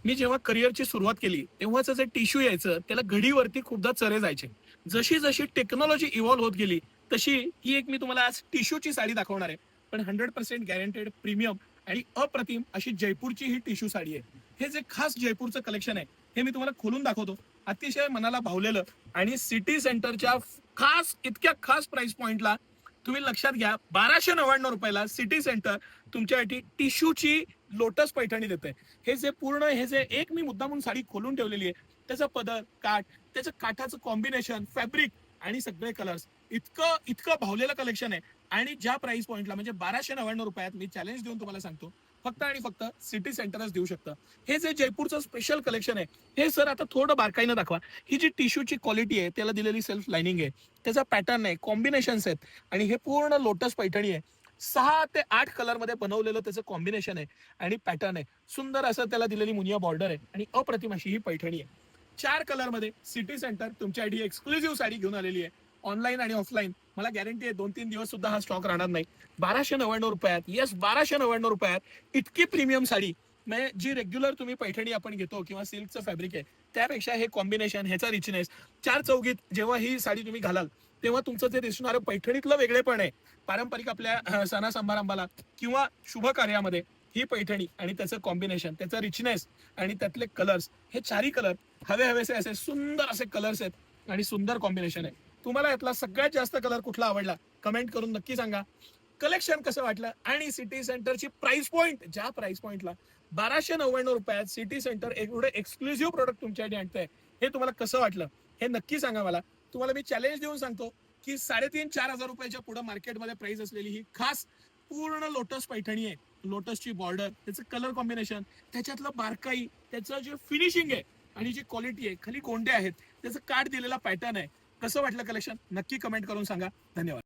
मी जेव्हा करिअरची सुरुवात केली तेव्हाच जे टिश्यू यायचं त्याला घडीवरती खूपदा चरे जायचे. जशी जशी टेक्नॉलॉजी इव्हॉल्व्ह होत गेली तशी ही एक मी तुम्हाला आज टिश्यूची साडी दाखवणार आहे. पण 100% गॅरंटेड प्रीमियम आणि अप्रतिम अशी जयपूरची ही टिश्यू साडी आहे. हे जे खास जयपूरचं कलेक्शन आहे हे मी तुम्हाला खोलून दाखवतो. अतिशय मनाला भावलेलं आणि सिटी सेंटरच्या खास इतक्या खास प्राइस पॉइंटला तुम्ही लक्षात घ्या, 1299 रुपयाला सिटी सेंटर तुमच्यासाठी टिश्यूची लोटस पैठणी देते. हे जे एक मी मुद्दामून साडी खोलून ठेवलेली आहे, त्याचा पदर, काठ, त्याचं काठाचं कॉम्बिनेशन, फॅब्रिक आणि सगळे कलर्स इतकं इतकं भावलेलं कलेक्शन आहे. आणि ज्या प्राइस पॉइंटला म्हणजे 1299 रुपयात मी चॅलेंज देऊन तुम्हाला सांगतो, फक्त आणि फक्त सिटी सेंटरच देऊ शकतं. हे जे जयपूरचं स्पेशल कलेक्शन आहे, हे सर आता थोडं बारकाईनं दाखवा. ही जी टिश्यूची क्वालिटी आहे, त्याला दिलेली सेल्फ लाइनिंग आहे, त्याचा पॅटर्न आहे, कॉम्बिनेशन्स आहेत आणि हे पूर्ण लोटस पैठणी आहे. 6 ते 8 कलर मध्ये बनवलेलं त्याचं कॉम्बिनेशन आहे आणि पॅटर्न आहे. सुंदर असं त्याला दिलेली मुनिया बॉर्डर आहे आणि अप्रतिम अशी ही पैठणी आहे. 4 कलर मध्ये सिटी सेंटर तुमच्यासाठी एक्सक्लुझिव्ह साडी घेऊन आलेली आहे. ऑनलाईन आणि ऑफलाईन मला गॅरंटी आहे 2-3 दिवस सुद्धा हा स्टॉक राहणार नाही. 1299 रुपयात, येस 1299 रुपयात इतकी प्रीमियम साडी, म्हणजे जी रेग्युलर तुम्ही पैठणी आपण घेतो किंवा सिल्कचं फॅब्रिक आहे त्यापेक्षा हे कॉम्बिनेशन, ह्याचा रिचनेस, चार चौघीत जेव्हा ही साडी तुम्ही घालाल तेव्हा तुमचं जे दिसणारं पैठणीतलं वेगळेपण आहे, पारंपरिक आपल्या सणा समारंभाला किंवा शुभ कार्यामध्ये ही पैठणी आणि त्याचं कॉम्बिनेशन, त्याचा रिचनेस आणि त्यातले कलर्स, हे चारही कलर हवे हवेसे असे सुंदर असे कलर्स आहेत आणि सुंदर कॉम्बिनेशन आहे. तुम्हाला यातला सगळ्यात जास्त कलर कुठला आवडला कमेंट करून नक्की सांगा. कलेक्शन कसं वाटलं आणि सिटी सेंटरची प्राइस पॉइंट, ज्या प्राइस पॉइंटला 1299 रुपयात सिटी सेंटर एवढे एक्सक्लुझिव्ह प्रोडक्ट तुमच्यासाठी आणतंय, हे तुम्हाला कसं वाटलं हे नक्की सांगा मला. तुम्हाला मी चॅलेंज देऊन सांगतो की 3,500-4,000 रुपयाच्या पुढे मार्केटमध्ये प्राइस असलेली ही खास पूर्ण लोटस पैठणी आहे. लोटसची बॉर्डर, त्याचं कलर कॉम्बिनेशन, त्याच्यातलं बारकाई, त्याचं जे फिनिशिंग आहे आणि जी क्वालिटी आहे, खाली गोंडे आहेत, त्याचं काठ दिलेला पॅटर्न आहे. कसं वाटलं कलेक्शन नक्की कमेंट करून सांगा. धन्यवाद.